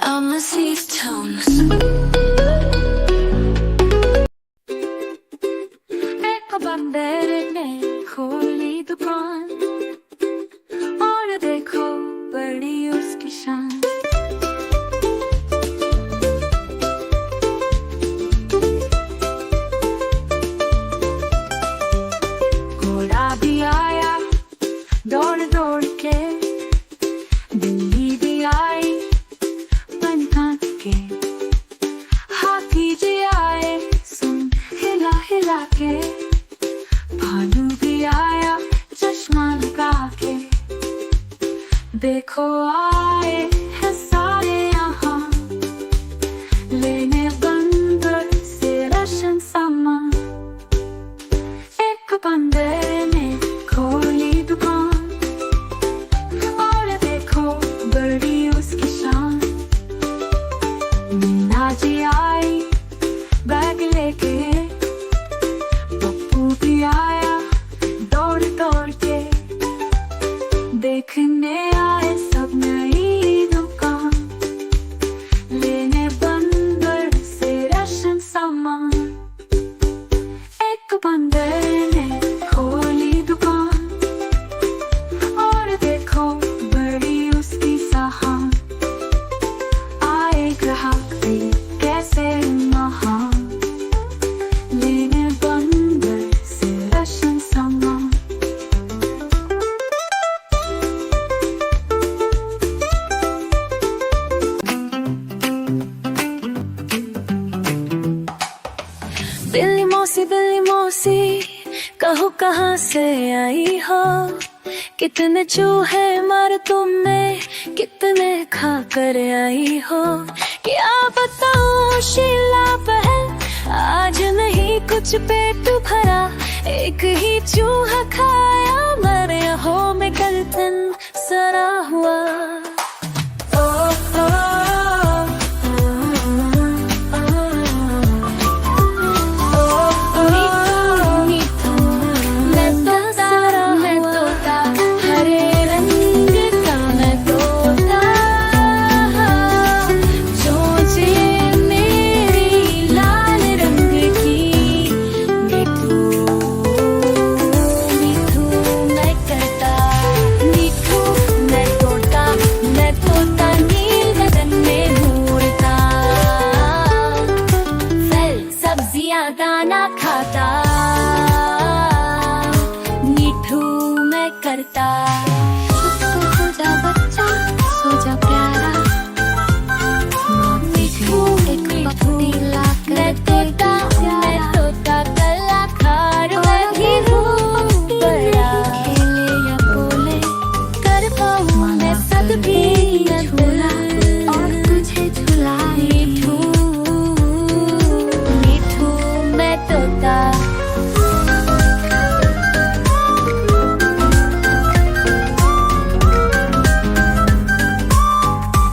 I'm a these tones. एक बंदर ने खोली दुकान और देखो बड़ी उसकी शान। घोड़ा भी आया दौड़ दौड़ के, बिल्ली भी आई बन कांप के, हाथी भी आए सुन हिला हिला के, भालू भी आया चश्मा लगा के। देखो आए हैं सारे यहाँ लेने बंदर से राशन सामान। एक बंदर ने खोली दुकान और देखो बड़ी उसकी शान। मीना जी आई बैग लेके, पप्पू भी आया दौड़ दौड़ के, देखने आए सब नई दुकान लेने बंदर से राशन सामान। एक बंदर ने खोली दुकान और देखो बड़ी उसकी साहन। आए ग्राहक भी कैसे महान लेने बंदर से राशन सामान। बिल्ली मौसी कहो कहाँ से आई हो, कितने चूहे मार तुमने कितने खा कर आई हो। क्या बताऊं शीला बहन, आज नहीं कुछ पेट भरा, एक ही चूहा खाया मरे हो में गलतन सरा हुआ। दाना खाता मीठू मैं करता। सो जा बच्चा सो जा प्यारा, मीठू एक पपड़ी लाकर मैं तोता कलाकार। मैं भी हूँ बड़ा, खेले या बोले कर पाऊँ मैं सब भी झूला और तुझे झुलाए।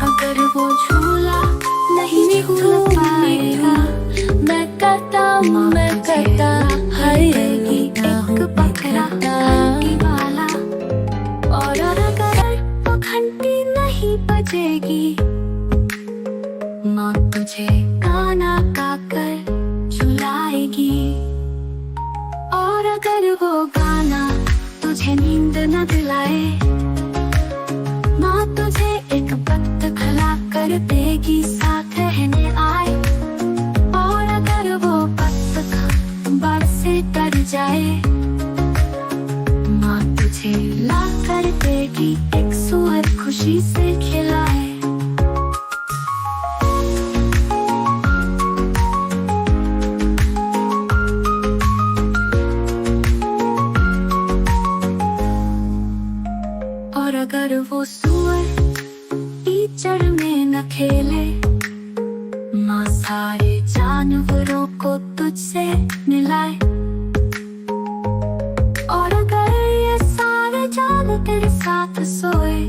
अगर वो झूला नहीं झूल पाएगा, मैं करता हरेगी एक बकरा घंटी वाला। और अगर वो घंटी नहीं बजेगी, माँ तुझे गाना गाकर झुलाएगी। और अगर वो गाना तुझे नींद न दिलाए, माँ तुझे एक पत्त खिला कर देगी साथ रहने आए। और अगर वो पत्त बाढ़ से तर जाए, माँ तुझे ला कर देगी एक सुअर खुशी से खिलाए। और अगर वो सुअर कीचड़ में न खेले, माँ सारे जानवरों को तुझसे मिलाए। और अगर ये सारे जानवर तेरे साथ सोए,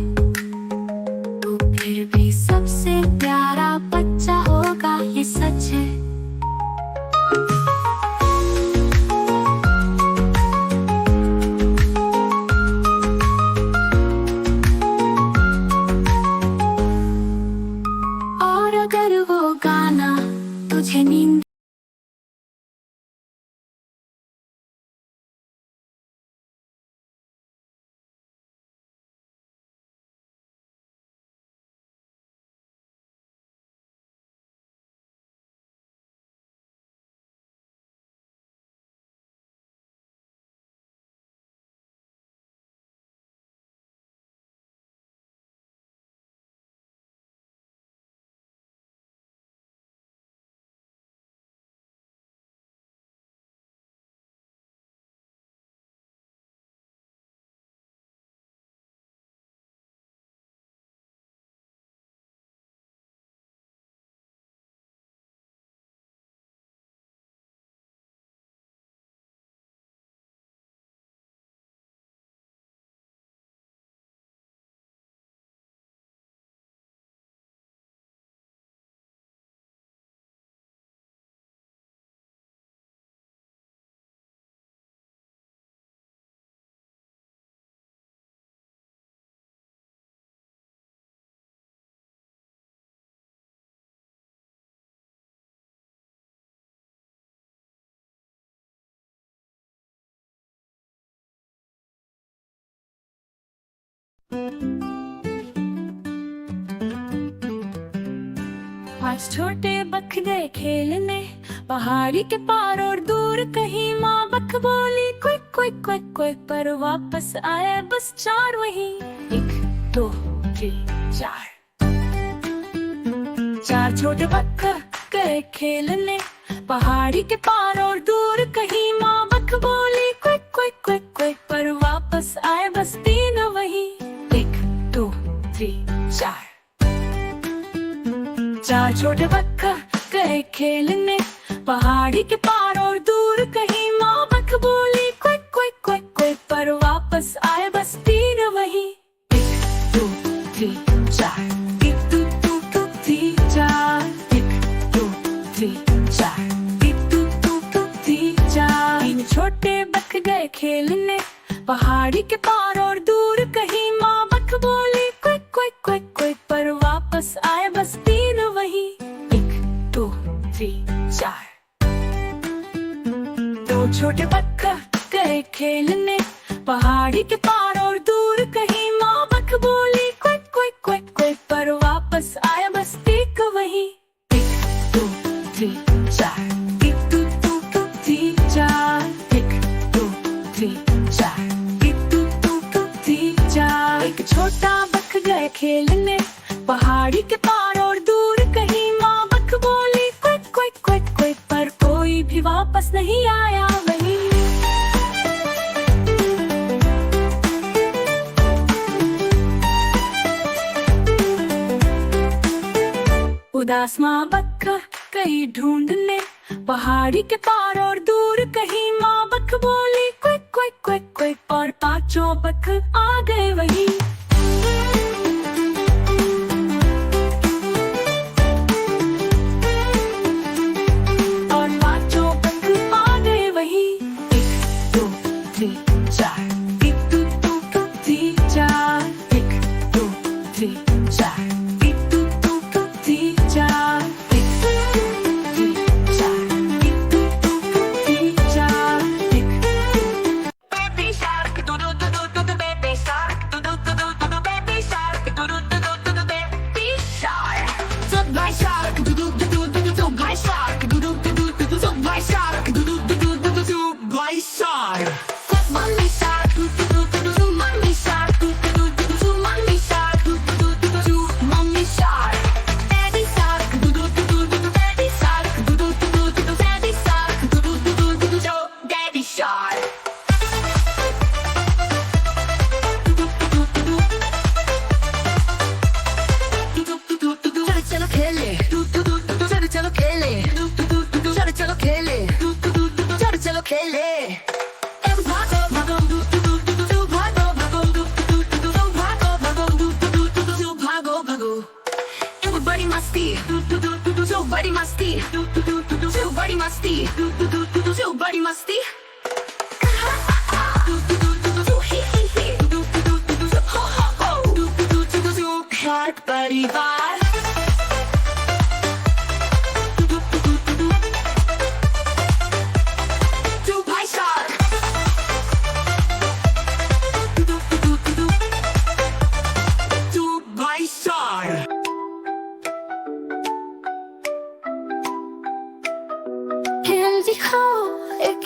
तो फिर भी सबसे प्यारा बच्चा होगा, ये सच है। मुझे नींद आज छोटे बख गए खेलने पहाड़ी के पार और दूर कहीं। माँ बख बोली क्विक क्विक क्विक क्विक पर वापस आया बस चार वही। 1 2 3 4 चार छोटे बख गए खेलने पहाड़ी के पार और दूर कहीं। माँ बख बोली क्विक क्विक क्विक क्विक पर वापस आए बस 3 वही। 1 2 3 4 चार छोटे बख गए खेलने पहाड़ी के पार और दूर कहीं। माँ बख बोली क्विक क्विक क्विक क्विक पर वापस आए बस 3 वही। 1 2 3 4 1 2 2 2 3 4 1 2 3 4 1 2 2 2 3 4 तीन छोटे बख गए खेलने पहाड़ी के पार और दूर कहीं। माँ बख बोली क्विक क्विक क्विक क्विक पर वापस आए बस 3 वही। 1 2 3 4 दो छोटे बख गए खेलने पहाड़ी के पार और दूर कहीं। माँ बख बोली क्विक क्विक क्विक क्विक पर वापस आए बस 1 वही। 1 2 3 4 1 2 2 2 3 4 1 2 3 4 1 2 2 2 3 4 एक छोटा बख गए खेलने पहाड़ी के पार और दूर कहीं। माँ बख बोली क्विक क्विक क्विक क्विक पर कोई भी वापस नहीं आया वही। उदास माँ बख गई ढूंढने पहाड़ी के पार और दूर कहीं। माँ बख बोली क्विक क्विक क्विक क्विक और पांचों बख आ गए वही। और पांचों बख आ गए वही। 1 2 3 4 1 2 2 2 3 4 1 2 3 4 1 2 2 2 3 4 1 2 3 4 1 2 2 2 3 4 1 Baby shark do do do do do baby shark do do do do do baby shark do do do do do baby shark so my shark do do do do do so my shark do do do do do so my shark do do do do do so my shark mommy shark do do do do do mommy shark do do do do do mommy shark do do do do do mommy shark daddy shark do do do do do daddy shark do do do do do daddy shark do do do do do so daddy shark चलो खेले चलो चलो खेले चलो चलो खेले चलो चलो खेले भागो भागो भागो भागो भागो भागो भागो everybody must be everybody must be everybody must be everybody must be Heart परिवार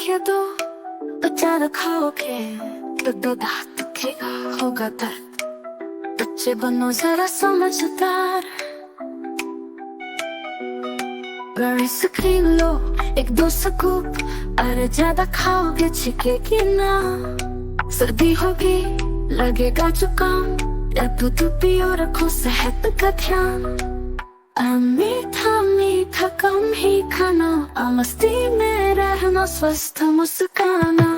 एक या दो तो ज्यादा खाओगे तो दो दांत दुखेगा, होगा दर्द। बच्चे बनो जरा समझदार। बड़ी स्क्रीन लो एक दो स्कूप, अरे ज्यादा खाओगे छिकेगी ना। सर्दी होगी लगेगा जुकाम, या दूध पियो रखो सेहत का ध्यान। मीठा मीठा कम ही खाना, मस्ती में रहना स्वस्थ मुस्काना।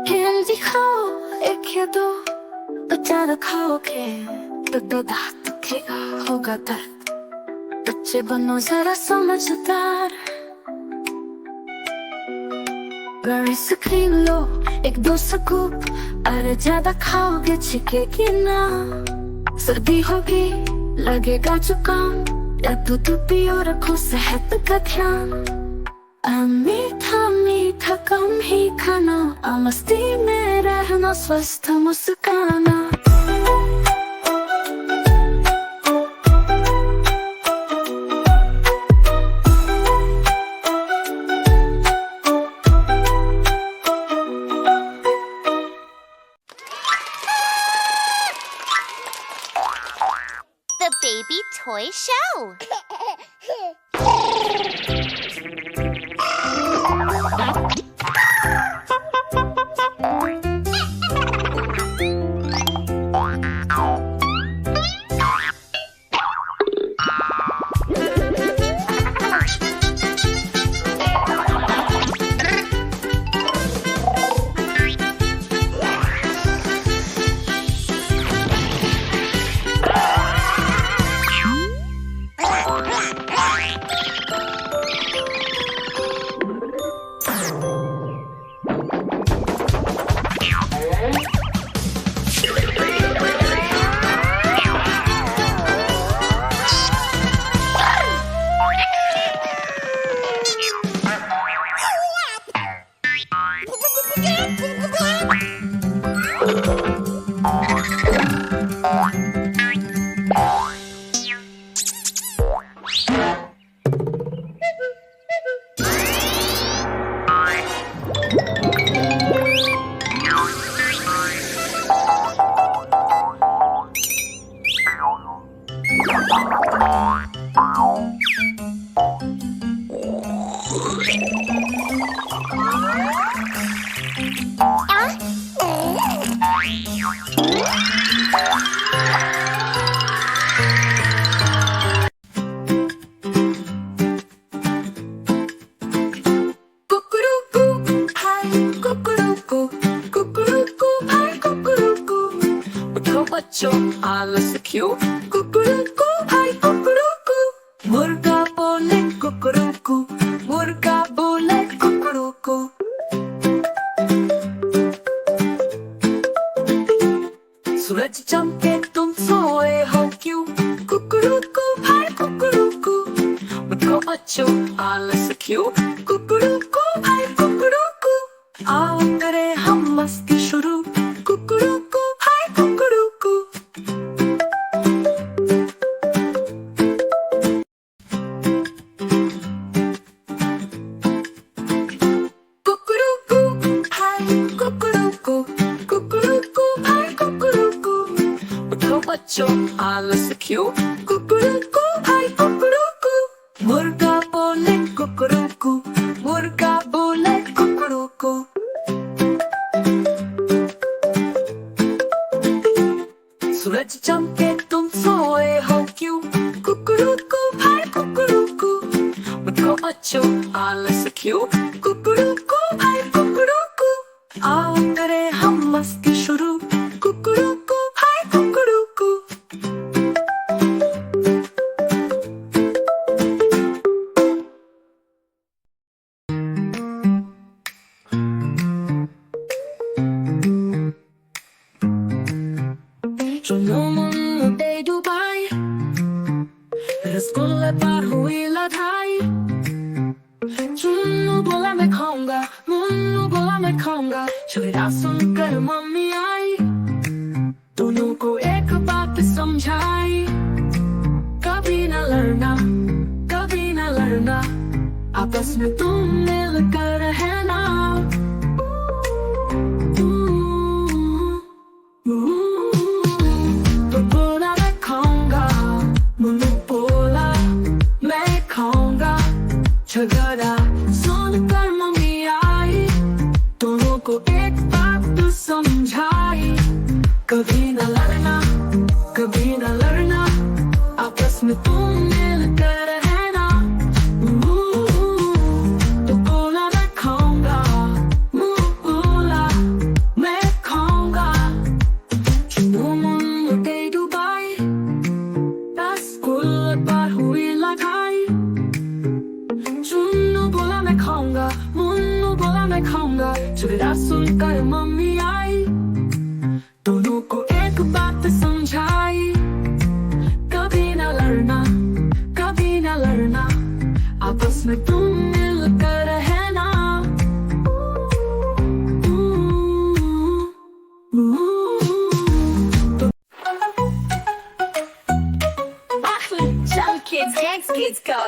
हेल्दी खाओ एक या दो तो ज्यादा खाओगे तो दो दांत दुखेगा, होगा दर्द। बच्चे बनो जरा समझदार। बड़ी स्क्रीन लो एक दो स्कूप, अरे ज्यादा खाओगे छिकेगी ना। सर्दी होगी लगेगा जुकाम, या दूध पियो रखो सेहत का ध्यान। मीठा मीठा कम ही खाना, मस्ती में रहना स्वस्थ मुस्काना। The Baby Toy Show. बच्चों आलस क्यों? कुकड़ू भाई कुकड़ू, मुर्गा बोले कुकड़ू, मुर्गा बोले कुकड़ू। सूरज चमके तुम सोए हो क्यों? कुकड़ू भाई कुकड़ू, उठो बच्चों आलस क्यों? कुकड़ू भाई कुकड़ू, आओ करे हम मस्ती शुरू। कुकड़ू भाई कुकड़ू। बच्चों आलस क्यों? कुकड़ू भाई कुकड़ू, मुर्गा बोले कुकड़ू, मुर्गा बोले कुकड़ू। सूरज चमके तुम सोए हो क्यों? कुकड़ू भाई कुकड़ू, उठो बच्चों आलस क्यों? कुकड़ू भाई कुकड़ू, आओ करे हम मस्ती शुरू। कुकड़ू भाई कुकड़ू। Dei Dubai, răscule par huila dai. झगड़ा सुनकर मम्मी आई, दोनों को एक बात समझाई, कभी न लड़ना, कभी न लड़ना, आपस में तुम मिलकर रहना। तो बोला मैं खाऊंगा, मुन्नू बोला मैं खाऊंगा, झगड़ा सुनकर मम्मी आई, दोनों को एक बात समझाई, कभी न लड़ना, कभी न लड़ना, आपस में तुम मिलकर रहना। तो बोला मैं खाऊंगा, मुन्नू बोला मैं खाऊंगा, चुनो मुन्नू गई दुबई, स्कूल पर हुई लड़ाई, चुन्नू बोला मैं खाऊंगा, मुन्नू बोला मैं खाऊंगा, झगड़ा सुनकर मम्मी आई, दोनों को एक बात समझाई, कभी न लड़ना, कभी न लड़ना, आपस में तुम मिलकर रहना। Some kids dance, kids go.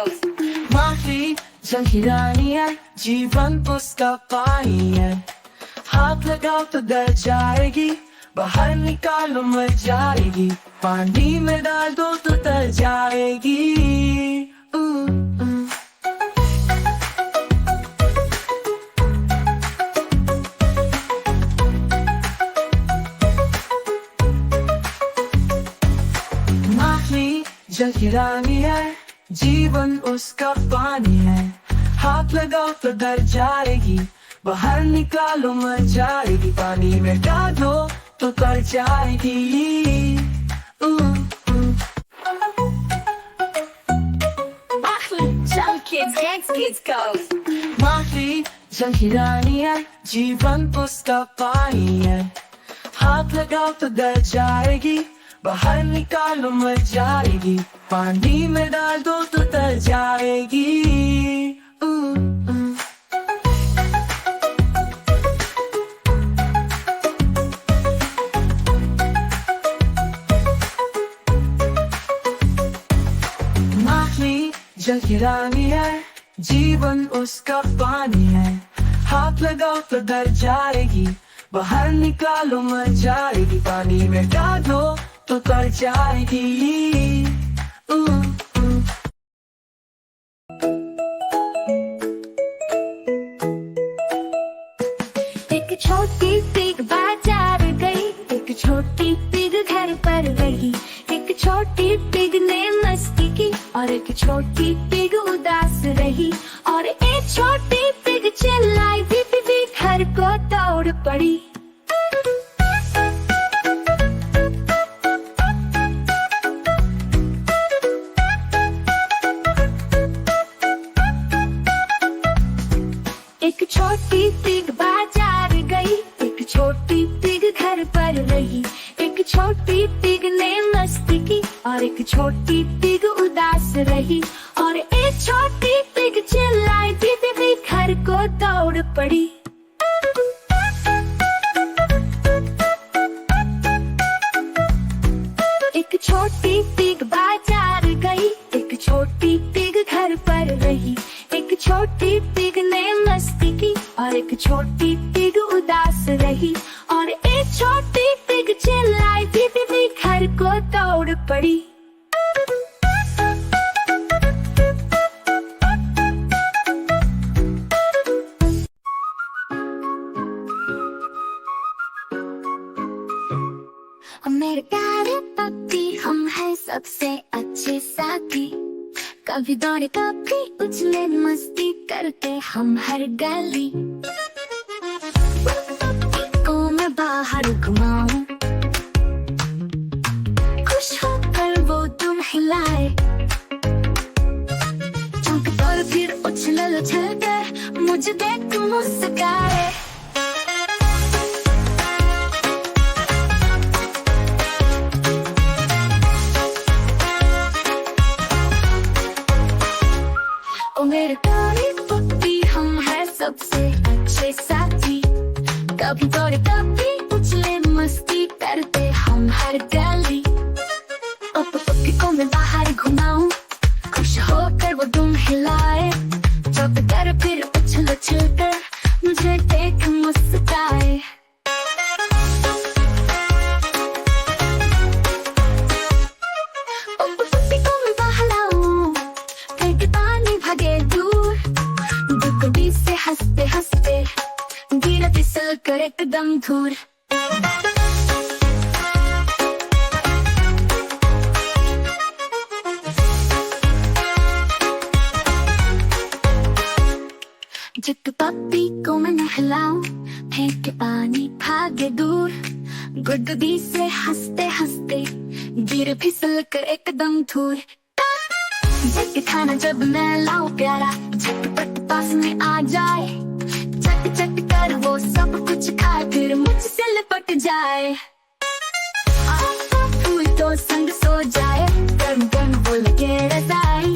माफी जंगी रानी है, जीवन उसका पानी है, हाथ लगाओ तो डर जाएगी, बाहर निकालो मर जाएगी, पानी में डाल दो तो तर जाएगी। माफी जंगी रानी है, जीवन उसका पानी है, हाथ लगाओ तो डर जाएगी, बाहर निकालो मर जाएगी, पानी में डालो तो तर जाएगी। Some kids dance, kids go. माफी जंगी रानी है, जीवन उसका पानी है, हाथ लगाओ तो डर जाएगी, बाहर निकालो मर जाएगी, पानी में डाल दो तो तर जाएगी। माफी जंगी रानी है, जीवन उसका पानी है, हाथ लगाओ तो डर जाएगी, बाहर निकालो मर जाएगी, पानी में डालो तो तर जाएगी। एक छोटी पिग बाजार गई, एक छोटी पिग घर पर रही, एक छोटी पिग ने मस्ती की और एक छोटी पिग उदास रही, और एक छोटी पिग चिल्लाई भी घर को दौड़ पड़ी। एक छोटी पिग बाजार गई, एक छोटी पिग घर पर रही, एक छोटी पिग ने मस्ती की और एक छोटी पिग उदास रही, और एक छोटी पिग चिल्लाई भी घर को दौड़ पड़ी। एक छोटी पिग बाजार गई, एक छोटी पिग घर पर रही, एक छोटी पिग ने मस्ती की और एक छोटी पिग उदास रही, और एक छोटी पिग चिल्लाई भी घर को दौड़ पड़ी। मेरे प्यारे पप्पी, हम हैं सबसे अच्छे साथी, कभी दौड़े कभी उछले मस्ती करते हम हर गली। को मैं बाहर घुमाऊं, खुश होकर वो तुम हिलाए, चमक दौड़ फिर उछल उछल कर मुझे देख मुस्काए। ओ मेरे प्यारे पप्पी, हम हैं सबसे अच्छे साथी, कभी दौड़े कभी उछले मस्ती करते हम हर गली। पप्पी को मैं बाहर घुमाऊं, खुश होकर वो दुम हिलाए, जब कर फिर उछल उछल कर मुझे देख मुस्कुराए। पप्पी को मैं बहलाऊं, फेंक पानी भागे दूर, दुगड़ी से हंसते हंसते गिरा फिसल कर एकदम दूर। जब पप्पी को मैं नहलाऊं, फेंक के पानी भागे दूर, गुडगुडी से हंसते हंसते गिर फिसल कर एकदम दूर। जब खाना जब मैं लाऊं प्यारा, झटपट पास में आ जाए, चट चट कर वो सब कुछ खाए फिर मुझसे लिपट जाए। फूल तो संग सो जाए, गर्म गर्म वो लगे रजाई,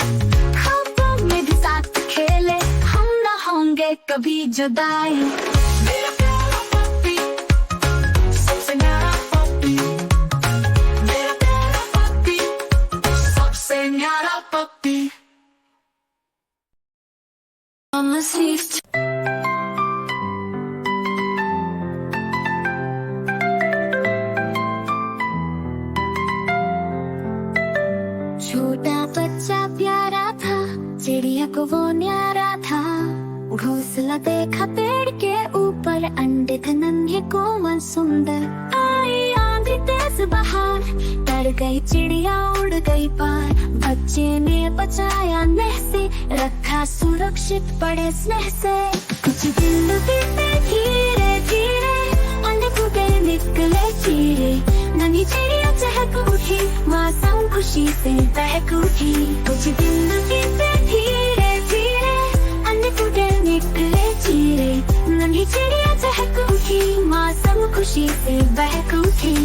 ख्वाबों में भी साथ खेले, हम न होंगे कभी जुदाई। मेरा प्यारा पप्पी, सबसे न्यारा पप्पी, मेरा प्यारा पप्पी, सबसे न्यारा पप्पी। I'm a thief. छोटा बच्चा प्यारा था, चिड़िया को वो न्यारा था, घोंसला देखा पेड़ के ऊपर, अंडे थे नन्हे कोमल सुंदर। आई आंधी तेज बहार, डर गई चिड़िया उड़ गई पार, बच्चे ने बचाया नेह से, रखा सुरक्षित बड़े स्नेह से। कुछ दिन बीते धीरे धीरे, अंडे फूटे निकले चीरे, नन्ही चिड़िया चहक उठी, मौसम खुशी से बहक उठी। कुछ दिन बीते धीरे धीरे, अंडे फूटे निकले चीरे, नन्ही चिड़िया चहक उठी, मौसम खुशी से बहक उठी।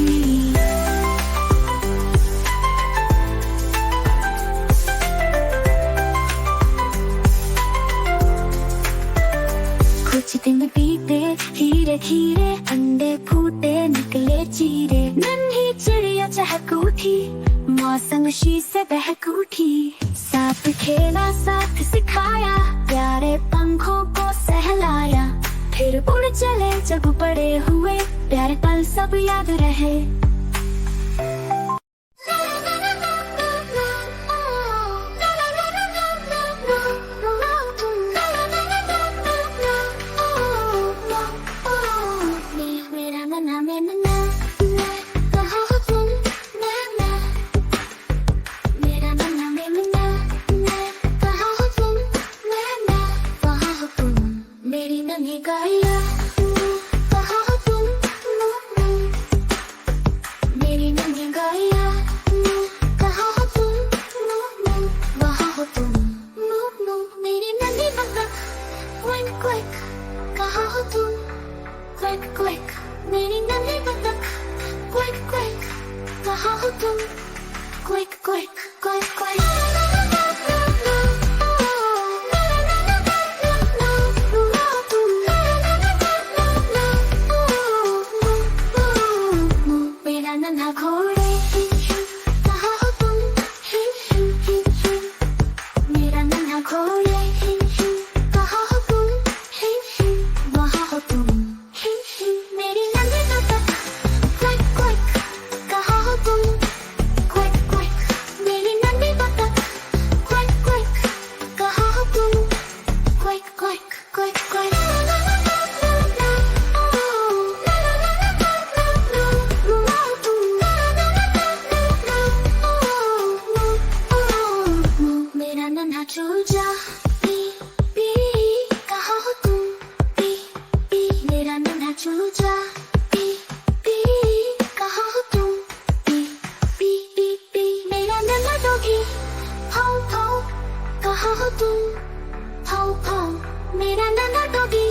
कुछ दिन बीते धीरे धीरे, अंडे फूटे निकले चीरे, नन्ही चिड़िया चहक उठी, मौसम खुशी से बहक उठी। साथ खेला साथ सिखाया, प्यारे पंखों को सहलाया, फिर उड़ चले जब बड़े हुए, प्यारे पल सब याद रहे। कहाँ हो तुम, हाउ हाउ मेरा नन्हा डॉगी।